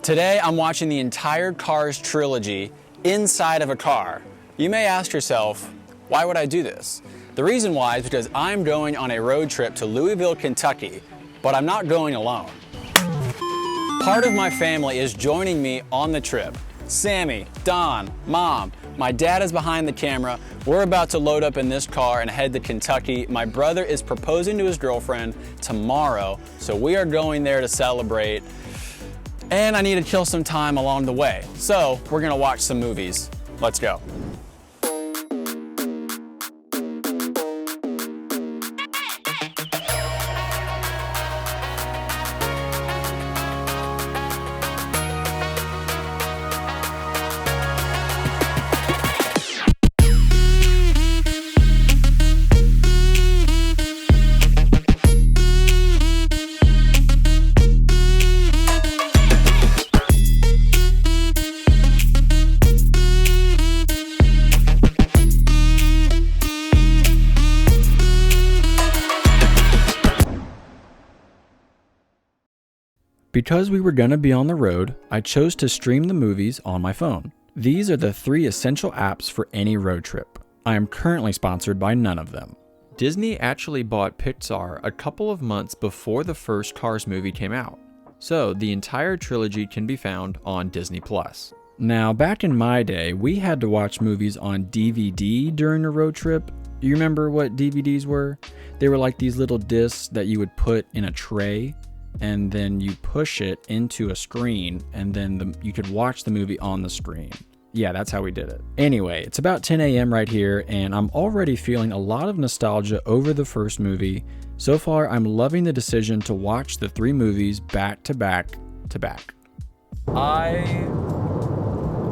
Today I'm watching the entire Cars trilogy inside of a car. You may ask yourself, why would I do this? The reason why is because I'm going on a road trip to Louisville, Kentucky, but I'm not going alone. Part of my family is joining me on the trip. Sammy, Don, Mom, my dad is behind the camera. We're about to load up in this car and head to Kentucky. My brother is proposing to his girlfriend tomorrow, so we are going there to celebrate. And I need to kill some time along the way. So we're gonna watch some movies. Let's go. Because we were gonna be on the road, I chose to stream the movies on my phone. These are the 3 essential apps for any road trip. I am currently sponsored by none of them. Disney actually bought Pixar a couple of months before the first Cars movie came out, so the entire trilogy can be found on Disney+. Now, back in my day, we had to watch movies on DVD during a road trip. You remember what DVDs were? They were like these little discs that you would put in a tray, and then you push it into a screen, and then you could watch the movie on the screen. Yeah, that's how we did it. Anyway, it's about 10 a.m. right here, and I'm already feeling a lot of nostalgia over the first movie. So far, I'm loving the decision to watch the 3 movies back to back to back. I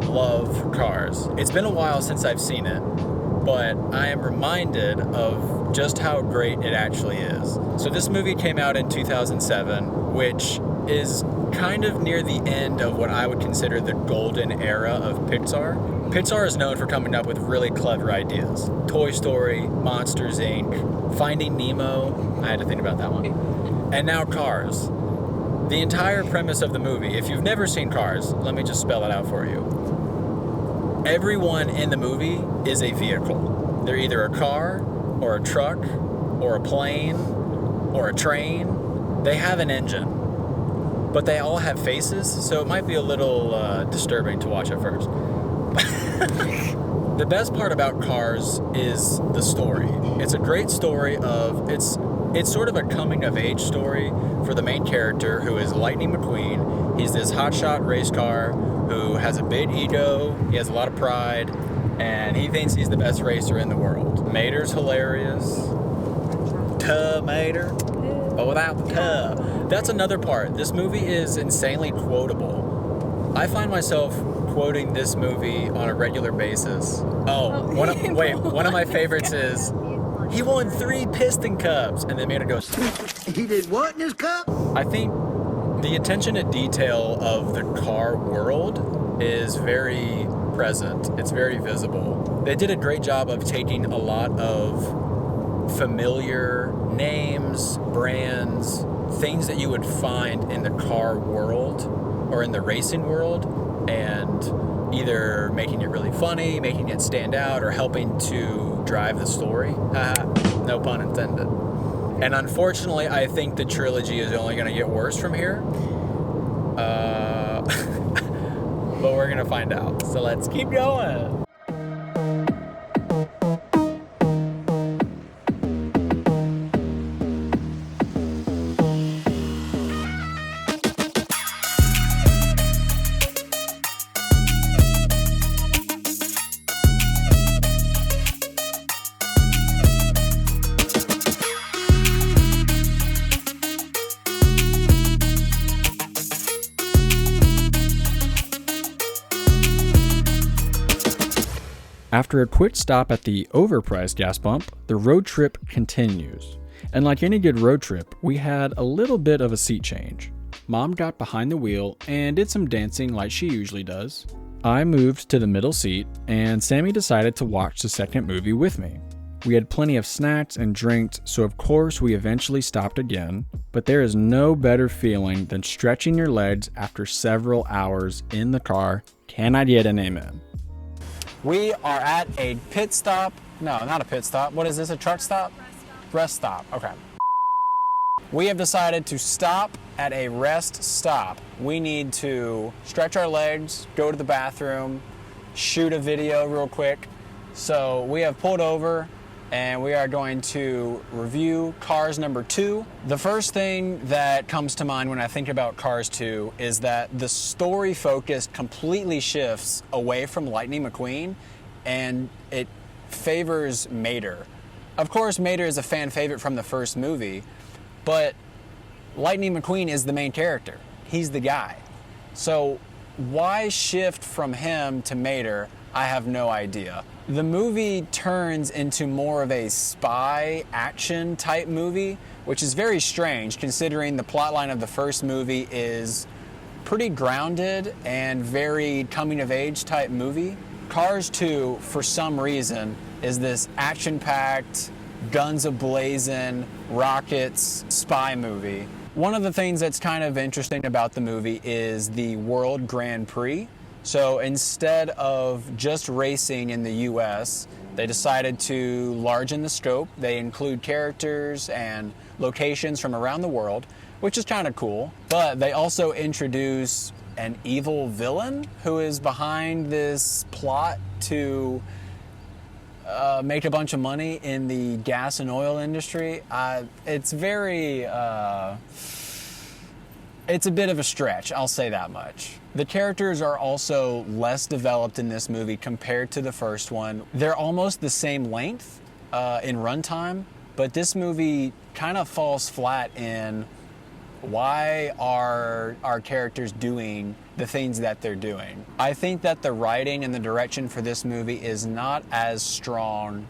love Cars. It's been a while since I've seen it, but I am reminded of just how great it actually is. So this movie came out in 2007, which is kind of near the end of what I would consider the golden era of Pixar. Pixar is known for coming up with really clever ideas. Toy Story, Monsters, Inc., Finding Nemo, I had to think about that one, and now Cars. The entire premise of the movie, if you've never seen Cars, let me just spell it out for you. Everyone in the movie is a vehicle. They're either a car, or a truck, or a plane, or a train. They have an engine, but they all have faces, so it might be a little disturbing to watch at first. The best part about Cars is the story. It's a great story of, it's sort of a coming-of-age story for the main character, who is Lightning McQueen. He's this hotshot race car who has a big ego, he has a lot of pride, and he thinks he's the best racer in the world. Mater's hilarious. Tuh, Mater. But without the tuh. That's another part. This movie is insanely quotable. I find myself quoting this movie on a regular basis. One of my favorites is, he won 3 Piston Cups. And then Mater goes, He did what in his cup? I think the attention to detail of the car world is very present. It's very visible. They did a great job of taking a lot of familiar names, brands, things that you would find in the car world or in the racing world, and either making it really funny, making it stand out, or helping to drive the story. No pun intended. And unfortunately, I think the trilogy is only going to get worse from here. But we're going to find out. So let's keep going. After a quick stop at the overpriced gas pump, the road trip continues. And like any good road trip, we had a little bit of a seat change. Mom got behind the wheel and did some dancing like she usually does. I moved to the middle seat, and Sammy decided to watch the second movie with me. We had plenty of snacks and drinks, so of course we eventually stopped again, but there is no better feeling than stretching your legs after several hours in the car. Can I get an amen? We are at a pit stop. No, not a pit stop. What is this, a truck stop? Rest stop, okay. We have decided to stop at a rest stop. We need to stretch our legs, go to the bathroom, shoot a video real quick. So we have pulled over and we are going to review Cars number 2. The first thing that comes to mind when I think about Cars 2 is that the story focus completely shifts away from Lightning McQueen and it favors Mater. Of course, Mater is a fan favorite from the first movie, but Lightning McQueen is the main character. He's the guy. So why shift from him to Mater? I have no idea. The movie turns into more of a spy action type movie, which is very strange considering the plotline of the first movie is pretty grounded and very coming of age type movie. Cars 2, for some reason, is this action-packed, guns a-blazing, rockets, spy movie. One of the things that's kind of interesting about the movie is the World Grand Prix. So instead of just racing in the US, they decided to largen the scope. They include characters and locations from around the world, which is kind of cool. But they also introduce an evil villain who is behind this plot to make a bunch of money in the gas and oil industry. It's very... it's a bit of a stretch, I'll say that much. The characters are also less developed in this movie compared to the first one. They're almost the same length in runtime, but this movie kind of falls flat in why are our characters doing the things that they're doing. I think that the writing and the direction for this movie is not as strong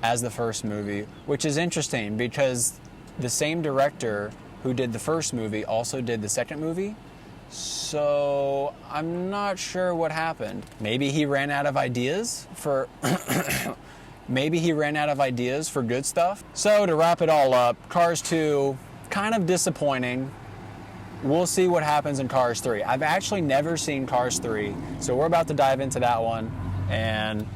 as the first movie, which is interesting because the same director who did the first movie also did the second movie. So I'm not sure what happened. Maybe he ran out of ideas for maybe he ran out of ideas for good stuff. So to wrap it all up, Cars 2, kind of disappointing. We'll see what happens in Cars 3. I've actually never seen Cars 3, so we're about to dive into that one. And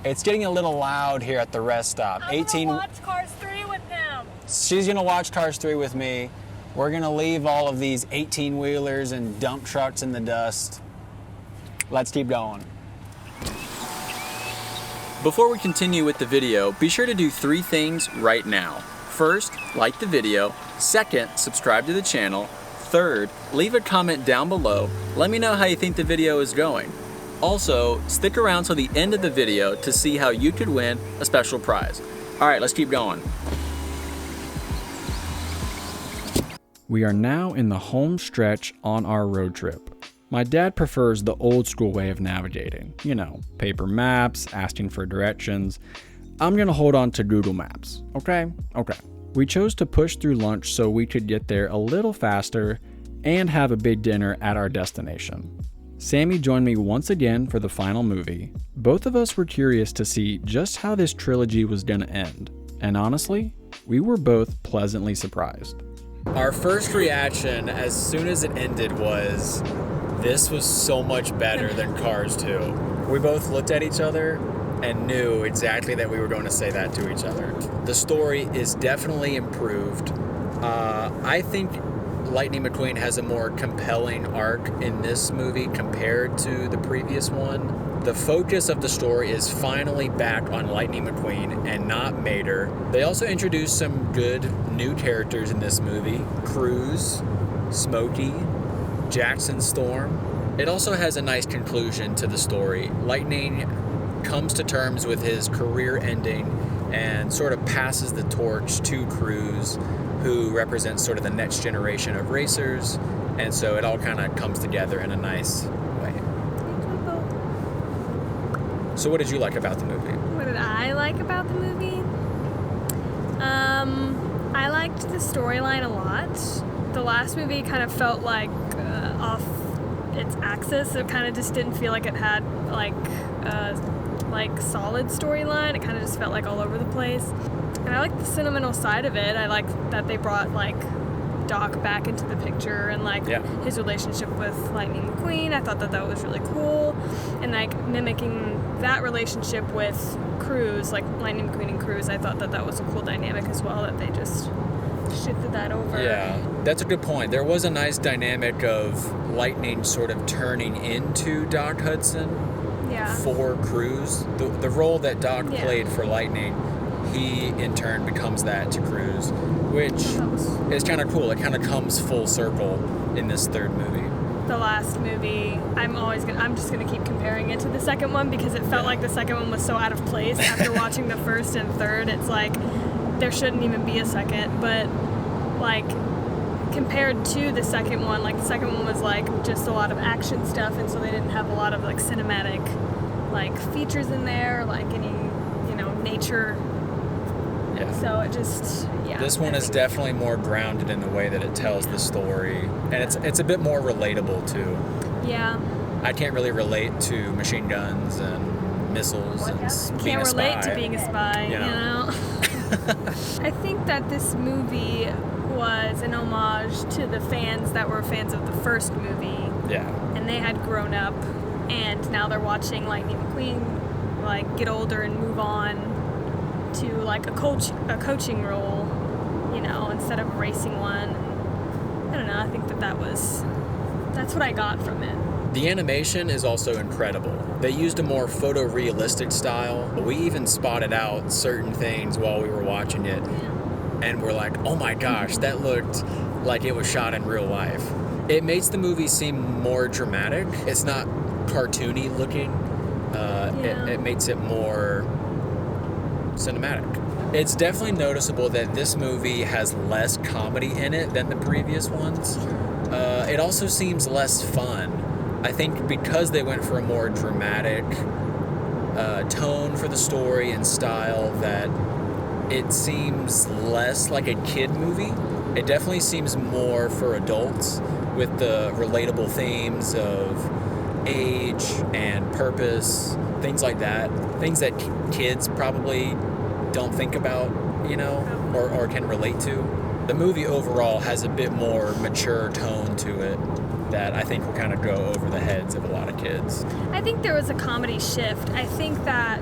it's getting a little loud here at the rest stop. I'm gonna watch Cars 3 with him. She's gonna watch Cars 3 with me. We're gonna leave all of these 18-wheelers and dump trucks in the dust. Let's keep going. Before we continue with the video, be sure to do 3 things right now. First, like the video. Second, subscribe to the channel. Third, leave a comment down below. Let me know how you think the video is going. Also, stick around till the end of the video to see how you could win a special prize. All right, let's keep going. We are now in the home stretch on our road trip. My dad prefers the old school way of navigating. You know, paper maps, asking for directions. I'm gonna hold on to Google Maps, okay? Okay. We chose to push through lunch so we could get there a little faster and have a big dinner at our destination. Sammy joined me once again for the final movie. Both of us were curious to see just how this trilogy was gonna end. And honestly, we were both pleasantly surprised. Our first reaction as soon as it ended was, this was so much better than Cars 2. We both looked at each other and knew exactly that we were going to say that to each other. The story is definitely improved. I think Lightning McQueen has a more compelling arc in this movie compared to the previous one. The focus of the story is finally back on Lightning McQueen and not Mater. They also introduced some good new characters in this movie. Cruz, Smokey, Jackson Storm. It also has a nice conclusion to the story. Lightning comes to terms with his career ending and sort of passes the torch to Cruz, who represents sort of the next generation of racers. And so it all kind of comes together in a nice way. So what did you like about the movie? What did I like about the movie? I liked the storyline a lot. The last movie kind of felt like off its axis. It kind of just didn't feel like it had like like solid storyline. It kind of just felt like all over the place. And I like the sentimental side of it. I like that they brought like Doc back into the picture and like his relationship with Lightning McQueen. I thought that was really cool, and like mimicking that relationship with Cruz, like Lightning McQueen and Cruz. I thought that was a cool dynamic as well, that they just shifted that over. Yeah, that's a good point. There was a nice dynamic of Lightning sort of turning into Doc Hudson for Cruz. The role that Doc played for Lightning, he in turn becomes that to Cruz, which is kind of cool. It kind of comes full circle in this third movie. The last movie, I'm just gonna keep comparing it to the second one because it felt like the second one was so out of place. After watching the first and third, it's like there shouldn't even be a second. But like compared to the second one, like the second one was like just a lot of action stuff, and so they didn't have a lot of like cinematic like features in there, like any nature. Yeah. So it just This one is definitely more grounded in the way that it tells the story, and it's a bit more relatable too. Yeah. I can't really relate to machine guns and missiles and being a spy. Can't relate to being a spy, you know? I think that this movie was an homage to the fans that were fans of the first movie. Yeah. And they had grown up, and now they're watching Lightning McQueen like get older and move on to like a coaching role, instead of a racing one. I don't know, I think that's what I got from it. The animation is also incredible. They used a more photorealistic style. We even spotted out certain things while we were watching it, and we're like, oh my gosh, that looked like it was shot in real life. It makes the movie seem more dramatic. It's not cartoony looking. It makes it more cinematic. It's definitely noticeable that this movie has less comedy in it than the previous ones. It also seems less fun. I think because they went for a more dramatic tone for the story and style, that it seems less like a kid movie. It definitely seems more for adults, with the relatable themes of age and purpose, things like that. Things that kids probably don't think about, or can relate to. The movie overall has a bit more mature tone to it that I think will kind of go over the heads of a lot of kids. I think there was a comedy shift. I think that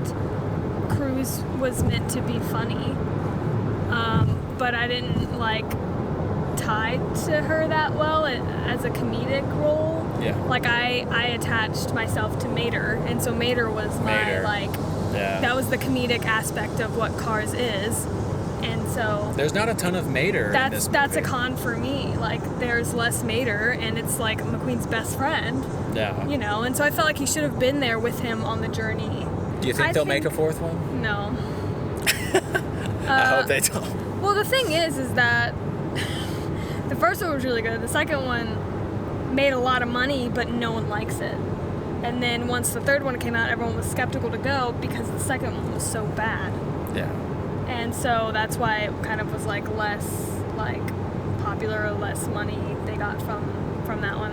Cruz was meant to be funny, but I didn't tie to her that well as a comedic role. Yeah. Like I attached myself to Mater, and so Mater was that was the comedic aspect of what Cars is. And so there's not a ton of Mater in this movie. That's a con for me. Like, there's less Mater, and it's like McQueen's best friend. Yeah. And so I felt like he should have been there with him on the journey. Do you think they'll make a fourth one? No. I hope they don't. Well, the thing is that the first one was really good. The second one made a lot of money, but no one likes it. And then once the third one came out, everyone was skeptical to go because the second one was so bad. Yeah. And so that's why it kind of was less popular, or less money they got from that one.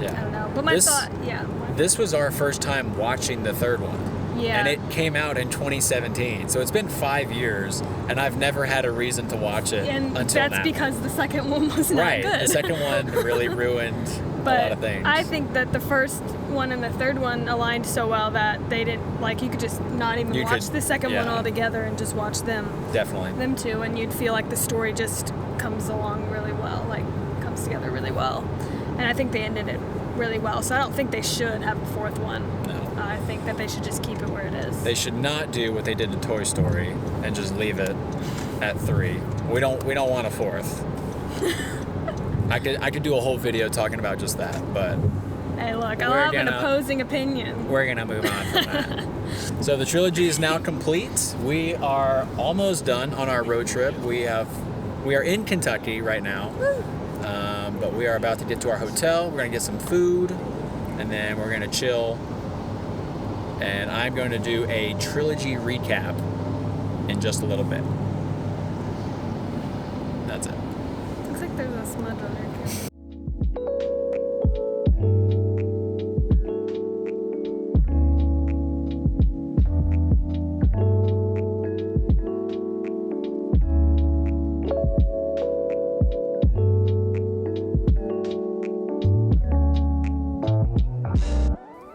Yeah. I don't know. But This was our first time watching the third one. Yeah. And it came out in 2017. So it's been 5 years, and I've never had a reason to watch it and until now. that's because the second one wasn't that good. Right. The second one really ruined a lot of things. I think that the first one and the third one aligned so well that they didn't, you could just not even watch the second one altogether and just watch them. Definitely. Them two, and you'd feel like the story just comes along really well, comes together really well. And I think they ended it really well, so I don't think they should have a fourth one. No. I think that they should just keep it where it is. They should not do what they did to Toy Story and just leave it at 3. We don't want a fourth. I could do a whole video talking about just that, but hey, look, I'll have an opposing opinion. We're gonna move on from that. So the trilogy is now complete. We are almost done on our road trip. We are in Kentucky right now, but we are about to get to our hotel. We're gonna get some food, and then we're gonna chill. And I'm going to do a trilogy recap in just a little bit. That's it. Looks like there's a smudge on there too.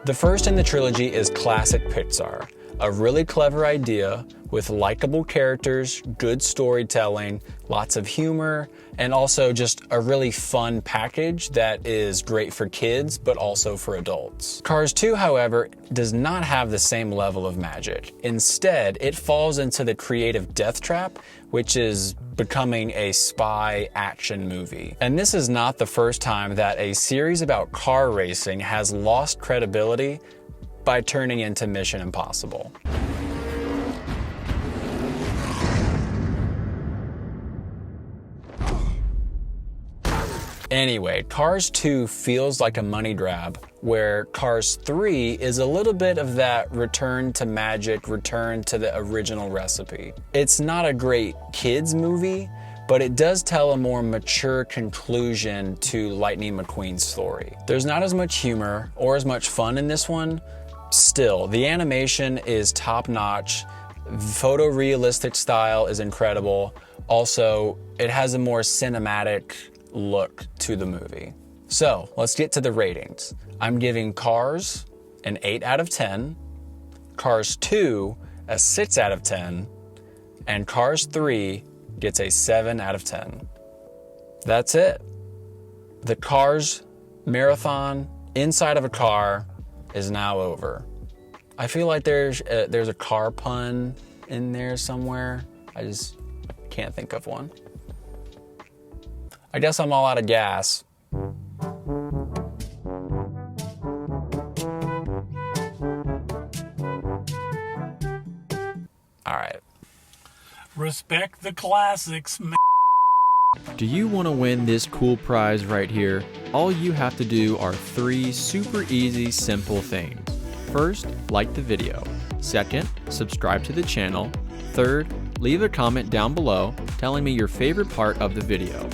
The first in the trilogy is classic Pixar, a really clever idea with likable characters, good storytelling, lots of humor, and also just a really fun package that is great for kids but also for adults. Cars 2, however, does not have the same level of magic. Instead, it falls into the creative death trap, which is becoming a spy action movie. And this is not the first time that a series about car racing has lost credibility by turning into Mission Impossible. Anyway, Cars 2 feels like a money grab, where Cars 3 is a little bit of that return to magic, return to the original recipe. It's not a great kids movie, but it does tell a more mature conclusion to Lightning McQueen's story. There's not as much humor or as much fun in this one. Still, the animation is top-notch, photorealistic style is incredible. Also, it has a more cinematic look to the movie. So let's get to the ratings. I'm giving Cars an 8 out of 10, Cars 2 a 6 out of 10, and Cars 3 gets a 7 out of 10. That's it. The Cars marathon inside of a car is now over. I feel like there's a car pun in there somewhere. I just can't think of one. I guess I'm all out of gas. All right. Respect the classics, man. Do you want to win this cool prize right here? All you have to do are 3 super easy, simple things. First, like the video. Second, subscribe to the channel. Third, leave a comment down below telling me your favorite part of the video.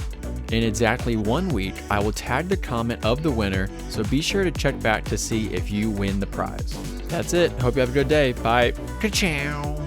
In exactly 1 week, I will tag the comment of the winner, so be sure to check back to see if you win the prize. That's it. Hope you have a good day. Bye. Ka-chow.